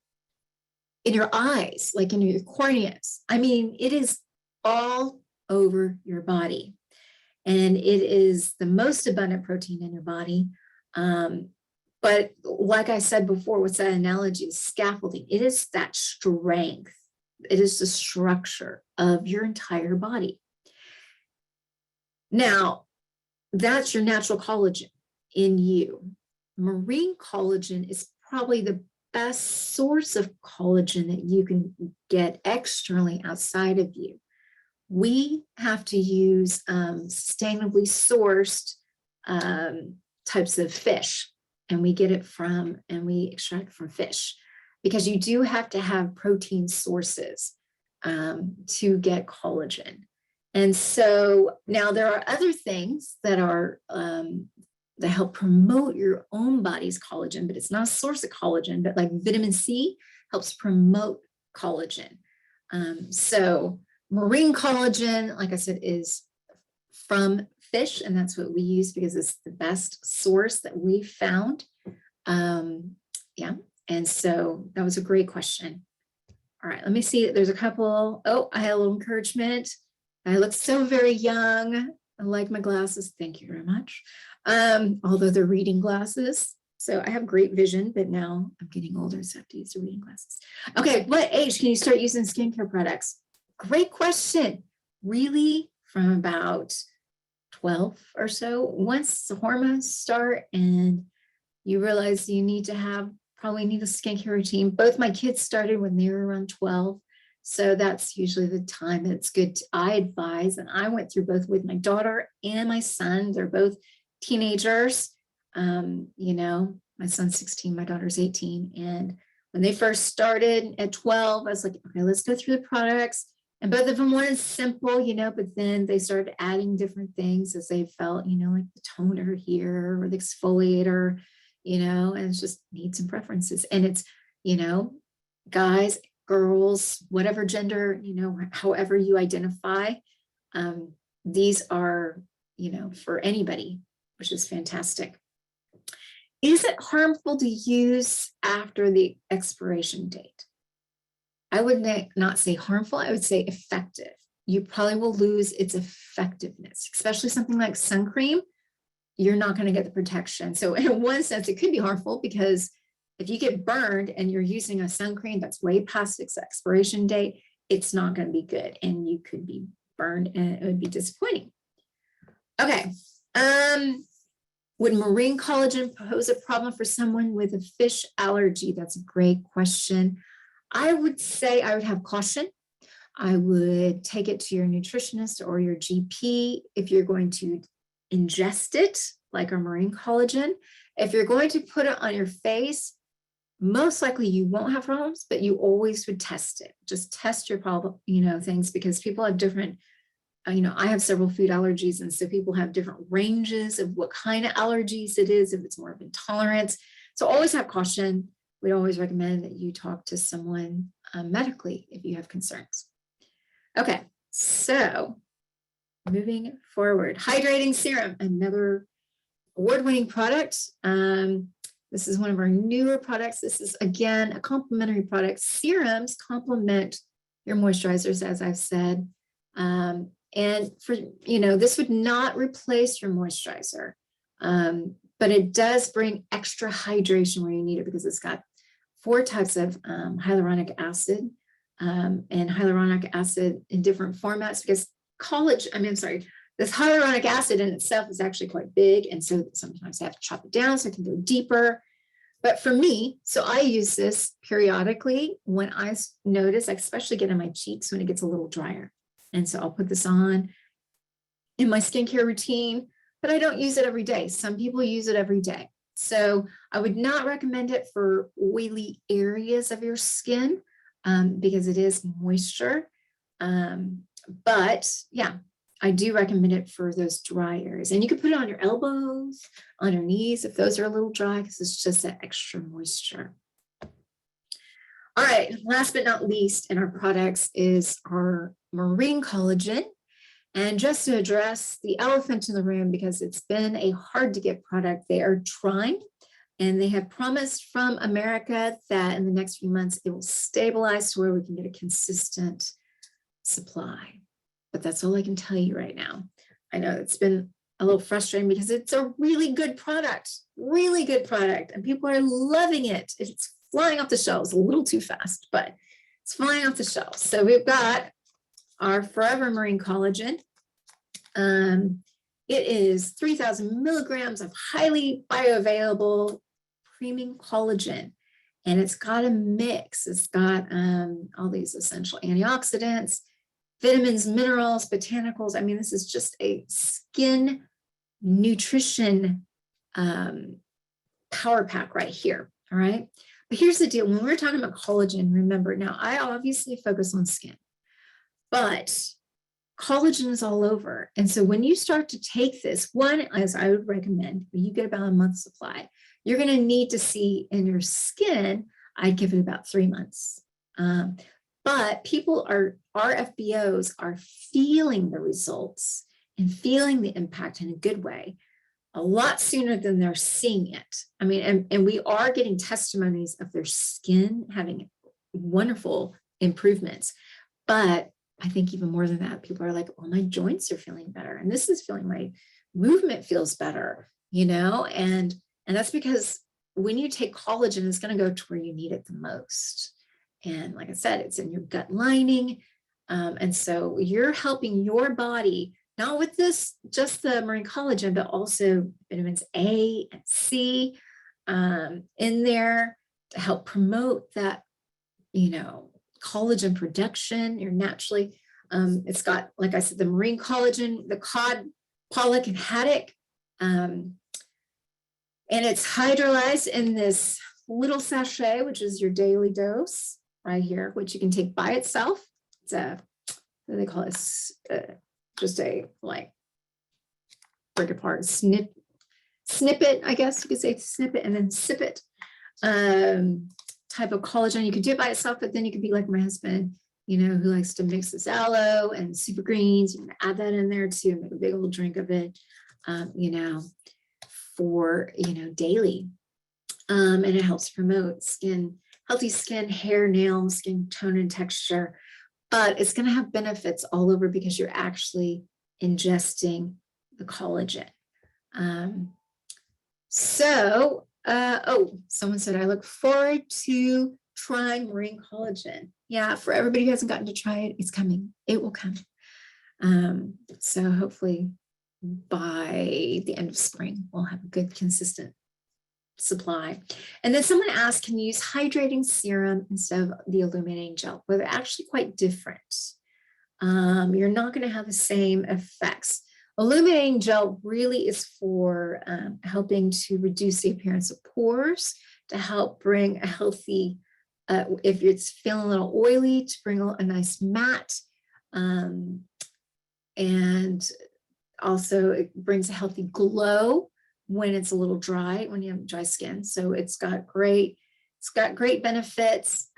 your eyes, like in your corneas. I mean, it is all over your body. And it is the most abundant protein in your body. But like I said before, what's that analogy? Scaffolding. It is that strength. It is the structure of your entire body. Now, that's your natural collagen in you. Marine collagen is probably the best source of collagen that you can get externally outside of you. We have to use sustainably sourced types of fish, and we get it from, and we extract from fish, because you do have to have protein sources to get collagen. And so now there are other things that are that help promote your own body's collagen, but it's not a source of collagen, but like vitamin C helps promote collagen. So marine collagen, like I said, is from fish, and that's what we use because it's the best source that we found. Yeah, and so that was a great question. All right, let me see. There's a couple. Oh, I had a little encouragement. I look so very young. I like my glasses. Thank you very much. Although they're reading glasses. So I have great vision, but now I'm getting older, so I have to use the reading glasses. Okay, what age can you start using skincare products? Great question. Really, from about 12 or so. Once the hormones start and you realize you need to probably need a skincare routine. Both my kids started when they were around 12. So that's usually the time that it's good. I advise, and I went through both with my daughter and my son. They're both teenagers. You know, my son's 16, my daughter's 18. And When they first started at 12, I was like, okay, let's go through the products. And both of them wanted simple, but then they started adding different things as they felt, like the toner here or the exfoliator, and it's just needs and preferences. And it's, guys, girls, whatever gender, however you identify, these are, for anybody, which is fantastic. Is it harmful to use after the expiration date? I would not say harmful, I would say effective. You probably will lose its effectiveness, especially something like sun cream. You're not going to get the protection. So in one sense, it could be harmful because if you get burned and you're using a sun cream that's way past its expiration date, it's not going to be good and you could be burned and it would be disappointing. Okay. Would marine collagen pose a problem for someone with a fish allergy? That's a great question. I would say I would have caution. I would take it to your nutritionist or your GP if you're going to ingest it, like our marine collagen. If you're going to put it on your face, most likely you won't have problems, but you always would test it. Just test your problem, things, because people have different, I have several food allergies. And so people have different ranges of what kind of allergies it is, if it's more of intolerance. So always have caution. We'd always recommend that you talk to someone medically if you have concerns. Okay, so moving forward, hydrating serum, another award-winning product. This is one of our newer products. This is, again, a complementary product. Serums complement your moisturizers, as I've said. And for, this would not replace your moisturizer, but it does bring extra hydration where you need it because it's got 4 types of hyaluronic acid and hyaluronic acid in different formats because this hyaluronic acid in itself is actually quite big. And so sometimes I have to chop it down so I can go deeper. But for me, so I use this periodically when I notice, I especially get in my cheeks when it gets a little drier. And so I'll put this on in my skincare routine, but I don't use it every day. Some people use it every day. So I would not recommend it for oily areas of your skin because it is moisture. But yeah, I do recommend it for those dry areas. And you can put it on your elbows, on your knees, if those are a little dry, because it's just that extra moisture. All right, last but not least in our products is our marine collagen. And just to address the elephant in the room, because it's been a hard to get product, they are trying and they have promised from America that in the next few months, it will stabilize to where we can get a consistent supply. But that's all I can tell you right now. I know it's been a little frustrating because it's a really good product, and people are loving it. It's flying off the shelves a little too fast, but it's flying off the shelves. So we've got our Forever Marine Collagen. It is 3,000 milligrams of highly bioavailable premium collagen. And it's got a mix. It's got all these essential antioxidants, vitamins, minerals, botanicals. I mean, this is just a skin nutrition power pack right here. All right. But here's the deal. When we're talking about collagen, remember, now I obviously focus on skin, but collagen is all over. And so when you start to take this, one, as I would recommend, when you get about a month's supply, you're going to need to see in your skin, I'd give it about 3 months. But people our FBOs are feeling the results and feeling the impact in a good way a lot sooner than they're seeing it. I mean, and we are getting testimonies of their skin having wonderful improvements. But I think even more than that, people are like, oh, my joints are feeling better. And this is feeling my movement feels better, and that's because when you take collagen, it's going to go to where you need it the most. And like I said, it's in your gut lining. And so you're helping your body, not with this, just the marine collagen, but also vitamins A and C in there to help promote that, collagen production. You're naturally, it's got, like I said, the marine collagen, the cod, pollock, and haddock. And it's hydrolyzed in this little sachet, which is your daily dose right here, which you can take by itself. It's a, what do they call it? Just a like break apart, snippet, I guess you could say snippet and then sip it. Type of collagen. You could do it by itself, but then you could be like my husband, you know, who likes to mix this aloe and super greens. You can add that in there too, make a big old drink of it, you know, for, you know, daily. And it helps promote healthy skin, hair, nail, skin tone and texture. But it's going to have benefits all over because you're actually ingesting the collagen. Someone said, I look forward to trying Marine Collagen. Yeah, for everybody who hasn't gotten to try it, it's coming. It will come. So hopefully by the end of spring, we'll have a good, consistent supply. And then someone asked, can you use hydrating serum instead of the illuminating gel? Well, they're actually quite different. You're not going to have the same effects. Illuminating gel really is for helping to reduce the appearance of pores, to help bring a healthy, if it's feeling a little oily, to bring a nice matte. And also it brings a healthy glow when it's a little dry, when you have dry skin. So it's got great benefits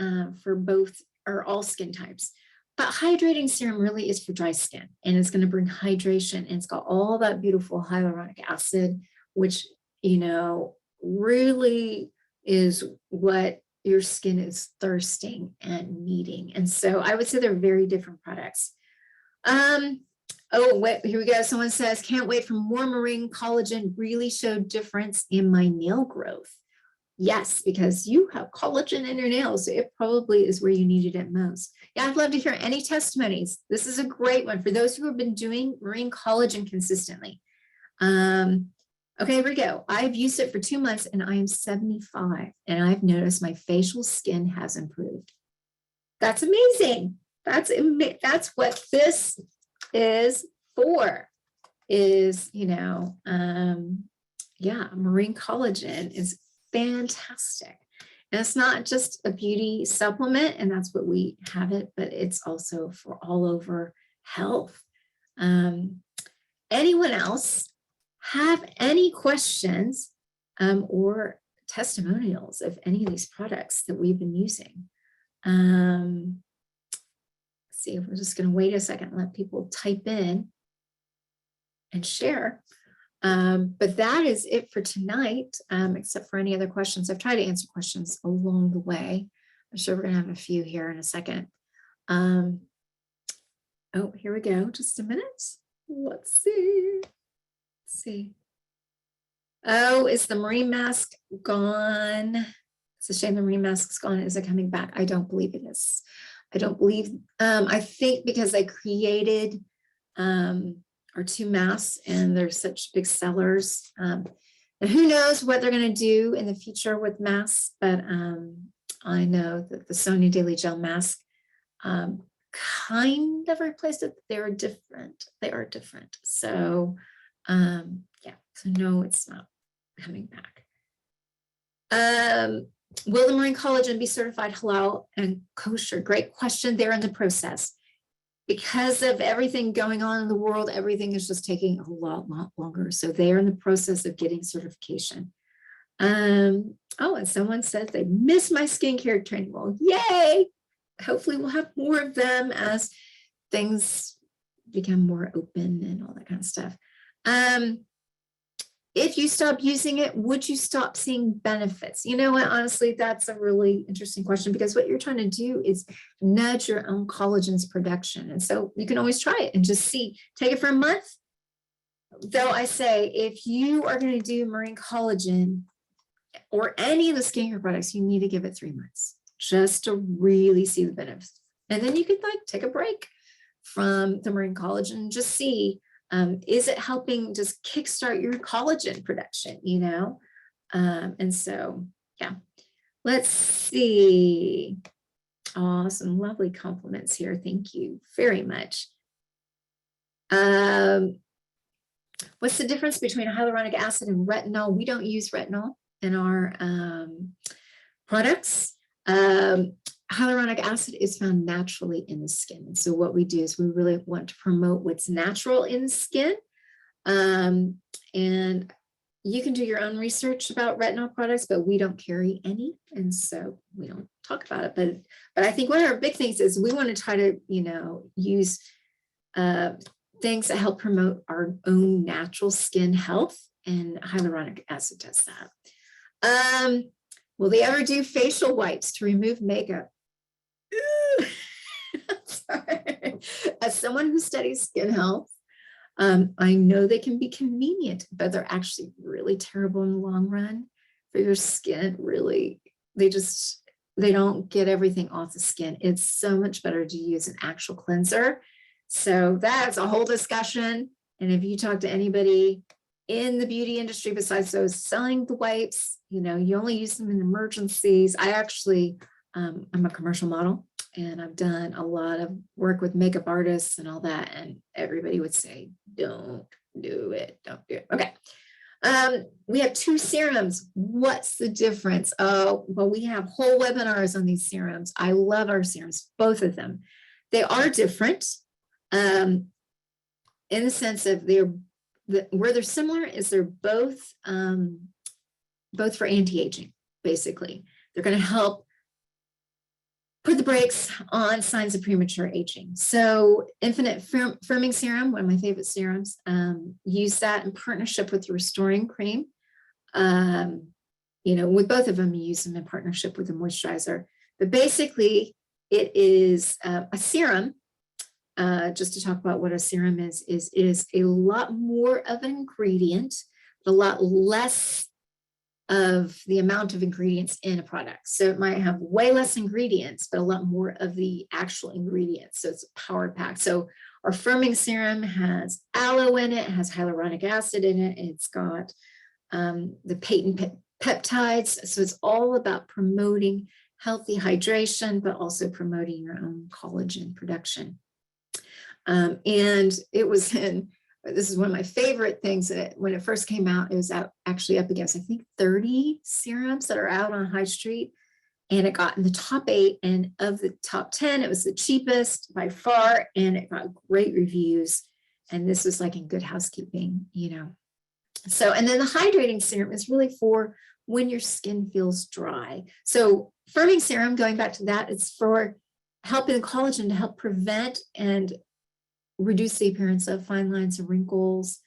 for both or all skin types. But hydrating serum really is for dry skin, and it's going to bring hydration, and it's got all that beautiful hyaluronic acid, which, you know, really is what your skin is thirsting and needing. And so I would say they're very different products. Oh, wait, here we go. Someone says, can't wait for more Marine Collagen, really showed difference in my nail growth. Yes, because you have collagen in your nails. So it probably is where you need it at most. Yeah, I'd love to hear any testimonies. This is a great one for those who have been doing Marine Collagen consistently. Okay, here we go. I've used it for 2 months and I am 75 and I've noticed my facial skin has improved. That's amazing. That's what this is for, is, you know, yeah, Marine Collagen is fantastic. And it's not just a beauty supplement, and that's what we have it, but it's also for all over health. Anyone else have any questions or testimonials of any of these products that we've been using? Let's see, we're just going to wait a second and let people type in and share. But that is it for tonight, except for any other questions. I've tried to answer questions along the way. I'm sure we're going to have a few here in a second. Oh, here we go. Just a minute. Let's see. Oh, is the marine mask gone? It's a shame the marine mask's gone. Is it coming back? I don't believe it is. I don't believe, I think because I created our 2 masks and they're such big sellers. And who knows what they're going to do in the future with masks, but I know that the Sonia Daily Gel mask kind of replaced it. They are different. So yeah, so no, it's not coming back. Will the Marine Collagen be certified halal and kosher? Great question. They're in the process. Because of everything going on in the world, everything is just taking a lot longer. So they are in the process of getting certification. Oh, and someone says they miss my skincare training. Well, yay! Hopefully we'll have more of them as things become more open and all that kind of stuff. If you stop using it, would you stop seeing benefits? You know what, honestly, that's a really interesting question, because what you're trying to do is nudge your own collagen's production. And so you can always try it and just see, take it for a month. Though I say, if you are going to do Marine Collagen or any of the skincare products, you need to give it 3 months just to really see the benefits. And then you could like take a break from the Marine Collagen and just see, is it helping just kickstart your collagen production, you know? And so, yeah, let's see. Awesome, lovely compliments here. Thank you very much. What's the difference between hyaluronic acid and retinol? We don't use retinol in our products. Hyaluronic acid is found naturally in the skin. And so what we do is we really want to promote what's natural in the skin. And you can do your own research about retinol products, but we don't carry any. And so we don't talk about it. But I think one of our big things is we want to try to, use things that help promote our own natural skin health. And hyaluronic acid does that. Will they ever do facial wipes to remove makeup? Sorry. As someone who studies skin health, I know they can be convenient, but they're actually really terrible in the long run for your skin. Really, they don't get everything off the skin. It's so much better to use an actual cleanser. So that's a whole discussion. And if you talk to anybody in the beauty industry, besides those selling the wipes, you only use them in emergencies. I actually, I'm a commercial model, and I've done a lot of work with makeup artists and all that. And everybody would say, don't do it. Don't do it. Okay. We have 2 serums. What's the difference? Oh, well, we have whole webinars on these serums. I love our serums, both of them. They are different in the sense of where they're similar is they're both for anti-aging, basically. They're going to help put the brakes on signs of premature aging. So Infinite Firming Serum, one of my favorite serums, use that in partnership with the Restoring Cream. With both of them, you use them in partnership with the moisturizer. But basically, it is a serum. Just to talk about what a serum is a lot more of an ingredient, a lot less of the amount of ingredients in a product. So it might have way less ingredients, but a lot more of the actual ingredients. So it's a power pack. So our firming serum has aloe in it, has hyaluronic acid in it. It's got the patent peptides. So it's all about promoting healthy hydration, but also promoting your own collagen production. And it was this is one of my favorite things that when it first came out, it was actually up against, I think, 30 serums that are out on High Street. And it got in the top 8. And of the top 10, it was the cheapest by far. And it got great reviews. And this was like in Good Housekeeping, So, and then the hydrating serum is really for when your skin feels dry. So firming serum, going back to that, it's for helping the collagen to help prevent and reduce the appearance of fine lines and wrinkles,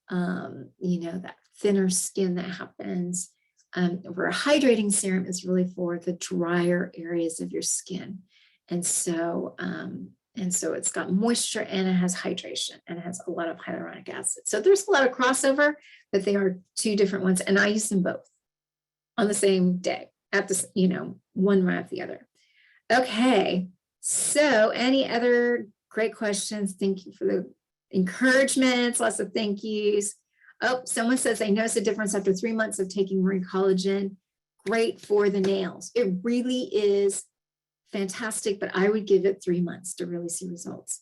that thinner skin that happens. Where a hydrating serum is really for the drier areas of your skin. And so it's got moisture and it has hydration and it has a lot of hyaluronic acid. So there's a lot of crossover, but they are 2 different ones. And I use them both on the same day at this, one right after the other. Okay. So any other great questions? Thank you for the encouragements. Lots of thank yous. Oh, someone says they notice a difference after 3 months of taking Marine Collagen. Great for the nails. It really is fantastic, but I would give it 3 months to really see results.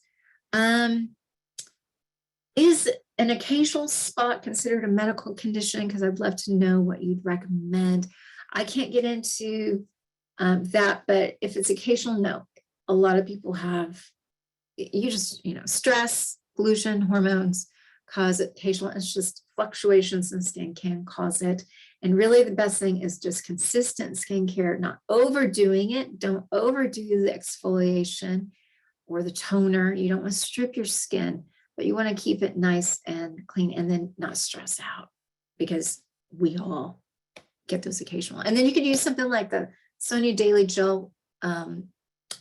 Is an occasional spot considered a medical condition? Because I'd love to know what you'd recommend. I can't get into that, but if it's occasional, no. A lot of people have, stress, pollution, hormones cause it occasional. It's just fluctuations in skin can cause it. And really the best thing is just consistent skincare, not overdoing it. Don't overdo the exfoliation or the toner. You don't want to strip your skin, but you want to keep it nice and clean and then not stress out, because we all get those occasional. And then you can use something like the Sonia Daily Gel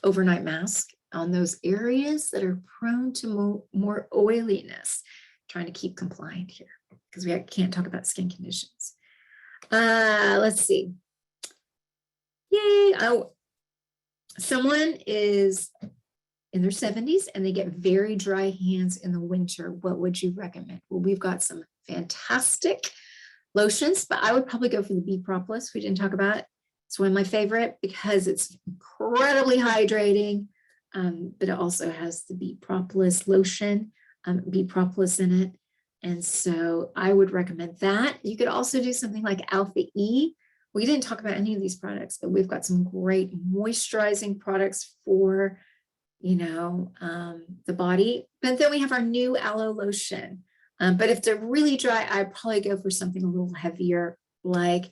overnight mask on those areas that are prone to more oiliness. Trying to keep compliant here because we can't talk about skin conditions. Let's see. Yay. Oh, someone is in their 70s and they get very dry hands in the winter. What would you recommend? Well, we've got some fantastic lotions, but I would probably go for the Bee Propolis. We didn't talk about it. It's one of my favorite because it's incredibly hydrating, but it also has the Bee Propolis lotion, Bee Propolis in it. And so I would recommend that. You could also do something like Alpha E, we didn't talk about any of these products, but we've got some great moisturizing products for, the body. But then we have our new aloe lotion. But if they're really dry, I'd probably go for something a little heavier, like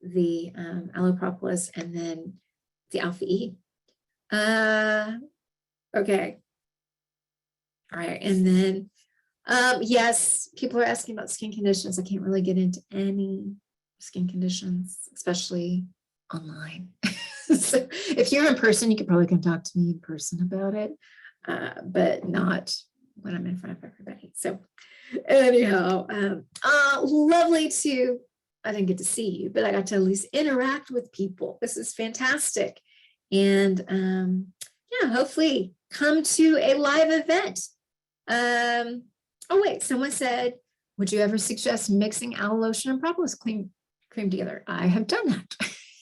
the aloe propolis and then the alpha E. Okay. All right. And then, yes, people are asking about skin conditions. I can't really get into any skin conditions, especially online. So if you're in person, you could probably come talk to me in person about it, but not when I'm in front of everybody. So anyhow, lovely to, I didn't get to see you, but I got to at least interact with people. This is fantastic. And yeah, hopefully come to a live event. Oh wait, someone said, would you ever suggest mixing aloe lotion and propolis cream together? I have done that.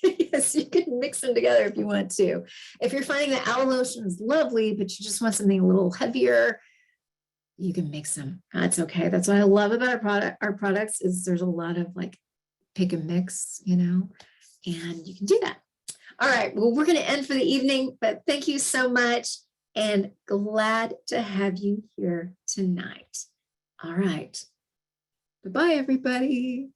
Yes, you can mix them together if you want to. If you're finding that aloe lotion is lovely, but you just want something a little heavier, you can mix them. That's okay. That's what I love about our products is there's a lot of like pick and mix, and you can do that. All right. Well, we're going to end for the evening, but thank you so much and glad to have you here tonight. All right. Bye-bye, everybody.